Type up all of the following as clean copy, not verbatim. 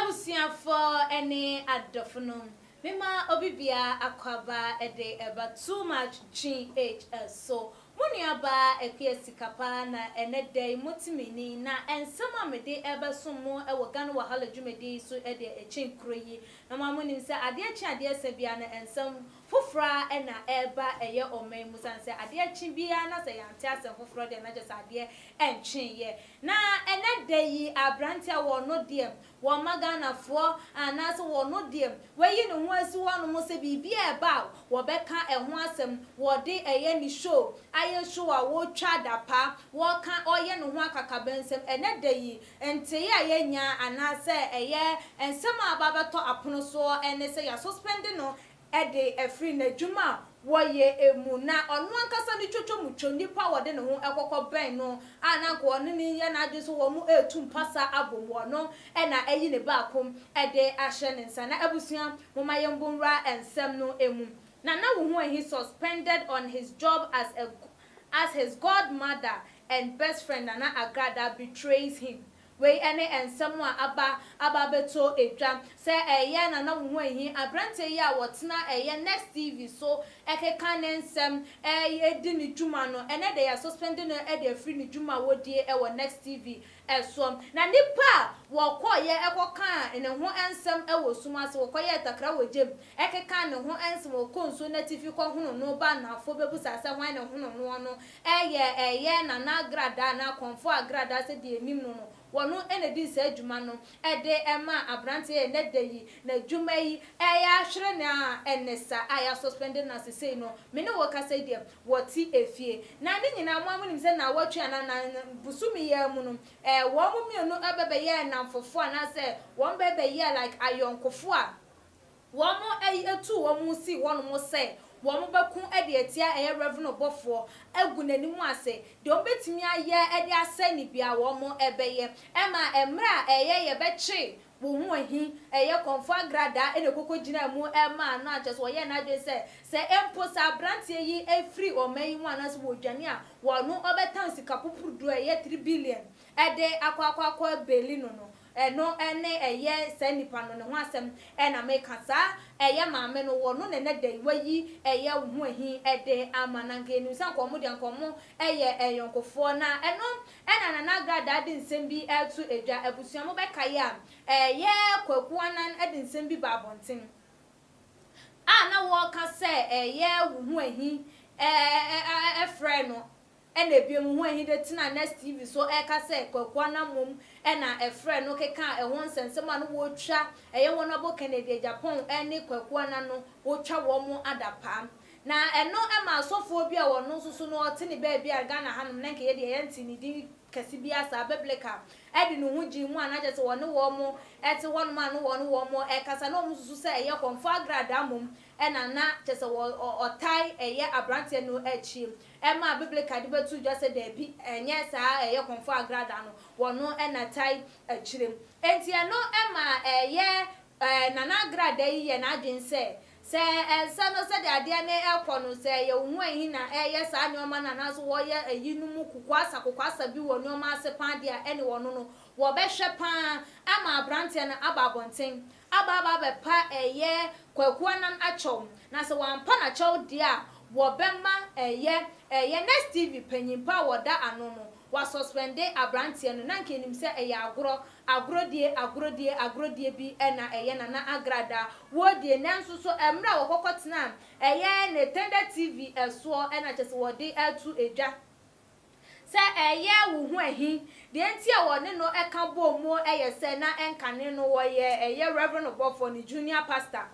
Ebusia for any adofno. Mima obibia akwaba ede eba too much GHS. So Muniaba epiesi kapa na enede motimini na ensema mede eba sumo ewo Ghana wahala dwumedi so ede echinkroyi. Na mamuni nse ade echi ade sebia na ensem fofra ena eba eye omen musanse ade echi bia na se yante asem fofra de na jesa ade enchin ye. Na enede yi abrantia wo no dem wo magana fo anaso wo no dem weyi ne ho asi wo no mo se bibia eba wo beka eho asem wo de eye ni show aye show a wo twa dapa wo ka oye ne ho akakabensem enede yi ente ya ye nya anase eye ensem ababeto apono so ene se ya suspend no ede efri na dwuma woye emu na onu ankasa ni twotwo mutwo nipa wode ne ho ekokọ ben no ananko onu ni ye na ade so wo mu etu mpasa abomo no ena eyi ne baakom ede ahye ne nsa na abusua moma yembonra ensem no emu na wo ho he suspended on his job as his godmother and best friend Nana Agradaa betrays him. We ene ensem aba beto edwa se eye na wo hi abrante ye a wotena eye next TV so ekeka ne ensem eye di ni dwuma no ene de ya suspended no e de free ni dwuma wodie e wo next TV esom na nipa wo koye ekoka ene ho ensem e wo suma se wo koye takra wojem ekeka ne ho ensem wo konso na TV ko hono no ba na afo bebusa se hwan ne hono no eye na Agradaa na Okomfo Agradaa se de enim no wono ene di se adwuma no ede ema abrante e ne deyi na adwuma yi ya hwere na enesa aya suspended na sesei no me ne wo kasa die woti efie na ne nyina mo amunim se na watwe ana na busumi ya mu no wo mu mienu ebebe ye na mfofo ana se won bebe ye like ayonkofo a wo mu etu wo mu si wono mu se wo mo beku ede etia eye reverend obofo egu nanimu ase de obetimi aye ede ase ni bia wo mo ebeye ema emra eye ye bechi wo Hoahi eye Okomfo Agradaa ene kokogina mu ema na aje so ye na aje se empo sa brantie yi efri oman mu anaso wo dwane a wo no obetan sika pupudu eye 3 billion ede akwa beli no no ene eye se nipa no ne ho asem ena meka sa eye maame no wo no ne de wayi eye Hoahi ede amananke ni san komo de ankomo eye eyonkofo na eno ena na Agradaa de nsem bi etu edwa abusua mo beka ya eye kwaku anan ede nsem bi babonten na wo ka se eye Hoahi friend no ena ebiem Hoahi de tina next TV so ka se kwaku anan mom ena friend no keka ho nsensema no wo twa eye wono bo Canada Japan ene kwaku anan no wo twa wo mo adapa na eno ema asofo bi a wono susu no otene ba bia Ghana hanum na nke ye de yenti ni di kasi bia sa biblical edi no huji mu anaje se wono wo mo eti wono ma no wono wo mo kasa no mu susu se eye Okomfo Agradaa mom ena na chese wo otai eye abrante no echi ema biblical de betu just de bi enye sa eye Okomfo Agradaa no wono ena tai echirem enti eno ema eye Nana Agradaa yi na adwense se ensa no se de ade ne ekono se ye Hoahi na eye sa nyoma na naso wo ye ayinum kukwasa bi wo nyoma ase pan de a ene wono no wo be hwe pan ama abrante na ababonten aba be pa eye kwaku anan achom na se wampa na chaw de a wo be ma eye next TV panyimpa wo da ano no wa suspende abrante no na nkenim se eye agrodie bi ena eye Nana Agradaa wo die nanso so emra wo kokotena eye ne tender TV eso ena chese wo de atu edwa se eye Hoahi de entia wo ne no eka bomo eye se na enkane no wo ye eye reverend obofo ni junior pastor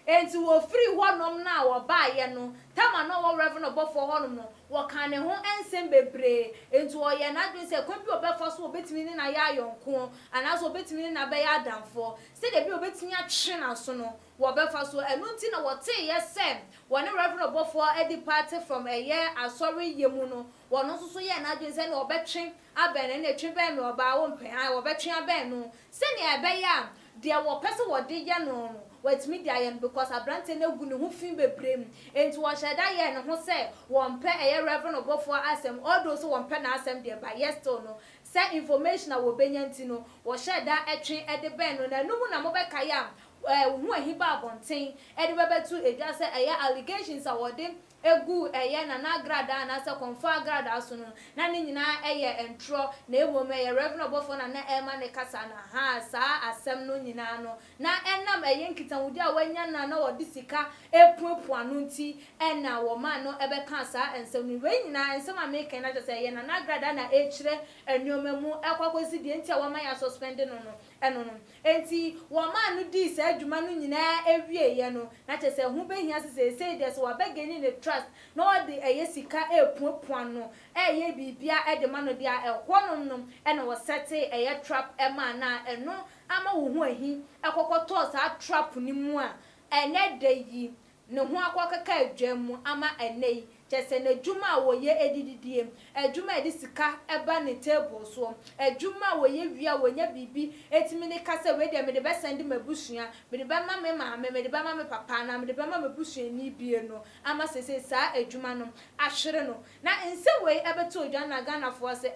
enti wo free honom na wo baaye no tama no wo reverend obofo honom no wo kan ne ho ensem bebre enti wo ye na dwen se kwampi obefo so obetimi ni na ya yonko anaso obetimi ni na be ya adamfo se de bi obetimi atwe na so no wo befa so enunti na wo te ye se wo ne reverend obofo edi party from eye asori yemu no wo no so ye na dwen se na obetwe aben na etwe ben me oba wo mpen wo betwe aben no se ne ebe ya de wo pese wo de ye no wet media yen because abrante na gu ne ho fin bebrem enti wo hyeda ye ne ho se wo mpe eye reverend obofo asem odo so wo mpe na asem de ba yes to no say information a wo benya ntino wo share da etwe ede ben no na numu na mo be kaya hu ahiba abonten ede bebetu edwa say eye allegations a wode egu eye na Agradaa na say Okomfo Agradaa so no na ne nyina eye entro na ewom eye reverend obofo na ema ne kasa na ha saa asem no nyina no na enam eye nkitanwudi a wanya na wode sika epuepu anu nti ena wo ma no ebe ka saa ensem ni we nyina ensem America na just eye na Agradaa na echire enyomemu ekwakosi die nti a wo ma ya suspend no eno no enti wo ma no di sa adwuma no nyina ewie ye no na chese hu behia say des wo begeni ne trust no de eye sika epuepu no eye bibia ede ma no dia ehwo no ena wo sete eye trap ema na eno ama wo hu ahi ekokoto sa trap ni mu a ene de yi ne ho akokaka adwam ama enei chese na dwuma wo ye edididie adwuma edi sika eba ne table so adwuma wo ye wia wo nya bibi etimi ne kasa we de me de be send mabusua me de be ma me maame me de be ma me papa na me de be ma mabusua ni bie no ama sese sa adwuma no ahwere no na nse we ebeto odwa na Ghana fo se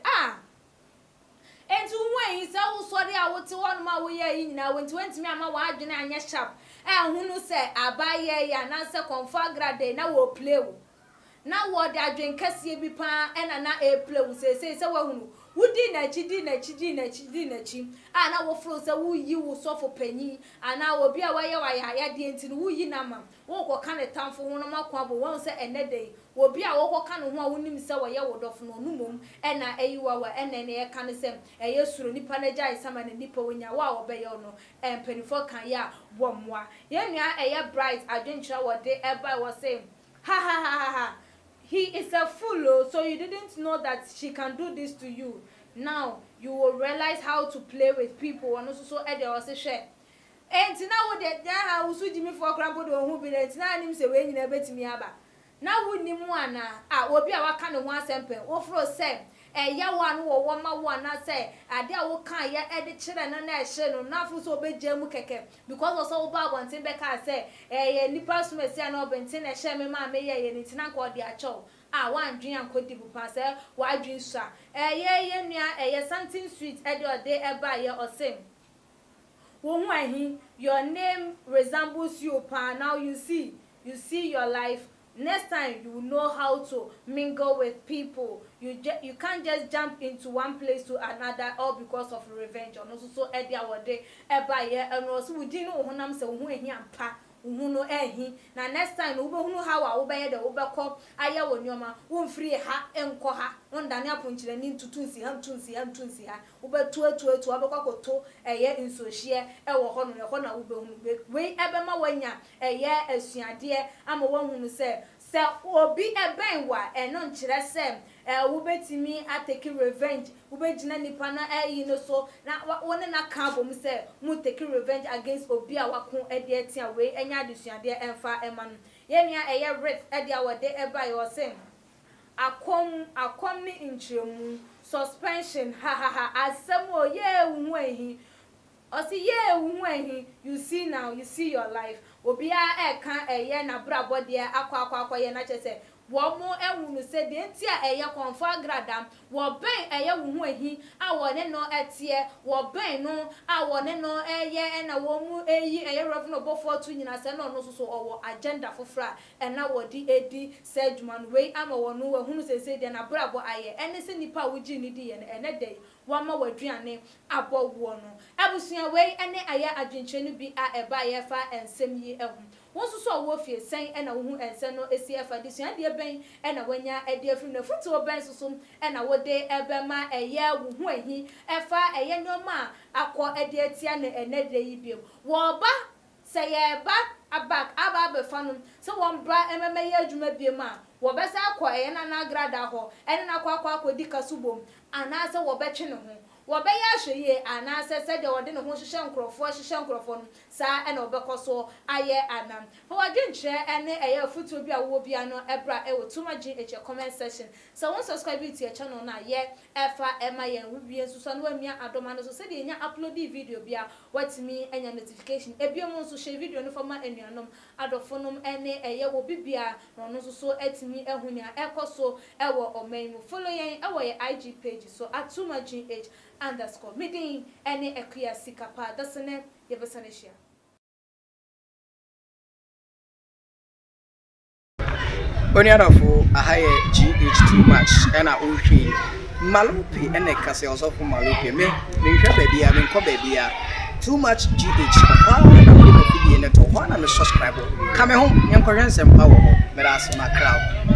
entu wen se wo sori a wote won ma wo ye yi nyina wonti wentimi ama wa adwene anya sharp hunu se abaye ya na se Okomfo Agradaa na wo play wo na wo de adwen kase bi pa na play wo se wo hunu wudi na chi na wo fro se wo yi wo sofo panyi ana obi a waye ya de enti no wo yi na ma wo ko ka ne tamfo ho no makwa bo won se enedei obi a wo ko ka no ho a wonim se wo ye wodofo no numom na ayiwa wa ne ye ka ne se eye suro nipa na jai sama na nipa wonya wa wo be ye no empanifo kan ya bomwa ye nua eye bright adwenchira wo de eba wo se ha he is a fool, so you didn't know that she can do this to you. Now you will realize how to play with people and also so ede was share. And now wo de ha usu jimi for krambo do hu bi de na anim se we nyina betimi aba. Na wo ni mu ana obi a waka ne ho asempen wo fro se ya wan wo ma wo na say ade a wo kan ya ede kire na ehye no na fu so obegye mu keke because also wo ba wantin be ka say nipa sumesi na obentin na ehye me ma me ye ni tina ko de acho wan dwen ankodi bu pa say wa dwen sua ye nua something sweet ede ode eba ye osem wo hu ahi your name resembles you pa now you see your life. Next time you will know how to mingle with people. You can't just jump into one place to another all because of revenge. And also so edia wode eba ye and also we didn't know honam se hu ehi ampa hu no ehi na next time we hu how a wo be ye de wo be ko aye wonyoma wo mfiri ha enko ha ondane aponchire ni ntutunsi ha wo be tu wo be kwakoto eye nsohie e wo ho no ho na wo be hu we ebe ma wanya eye asuade ama wo hu no se obi eben wa eno nkyere se wo betimi atake revenge wo begina nipa na no so na woni na ka bom se mu take revenge against obi a wako ede atia we enya adesuade emfa ema no ye nua eye red ede awode eba yo se akom ni nkyeremu suspension ha asem o ye hu ehi osi ye hu ehi you see now you see your life obi a kan eye na brabo de akwa ye na chese wo mo ehunu se de nti a eye Okomfo Agradaa wo ben eye hu ehi a wo ne no etie wo ben no a wo ne no eye na wo mu eyi eye rev no bofo tu nyina se no so owo agenda fofra na wo di edi se dwuman we ama wo no ehunu se de na brabo aye ene se nipa wo gi ni di ye ene dey wo ma waduane abowo no abusua we ene aye adwenche no bi a eba ye fa ensem yi ehu won so wo fie sen na wo hu ensen no esi afa de sua de ben na wanya ade afiri na futu oben so na wo de ebe ma eye wo hu ehi efa eye nyoma akọ ade atia na enede yi biem wo ba se ye ba abak aba fanum se won bra ememe ye adwuma biem a wo besa akọ eye na Agradaa ho ene na akọ di kasubom ana se wo betwe ne ho wo be ya hweye ana se de wode ne ho hyehyɛ nkrofo no saa ena obekɔ so aye anam ho wage nkyerɛ ene eye afutuo bi a wo bia no ebra wo tuma GH comment section so won subscribe to your channel na ye efa ema ye wubie nsuso no amia adoma no so se de nya upload video bia watimi enya notification ebiom nso share video no fama enuanom adofonom ene eye wo bibia no no so atimi ehunia ekoso ewo omanmu follow yen ewo ye IG page so atuma GH _ midin ene ekuya sikapa dasene yebesane share Oniadafo ahaye GH too much ena ohwe Malupi ene kase osofo Malupi me hwe babia me nko babia too much GH na me video ne to ho na me subscribe ka me ho nyenkohwensem pa wo ho me ras ma crowd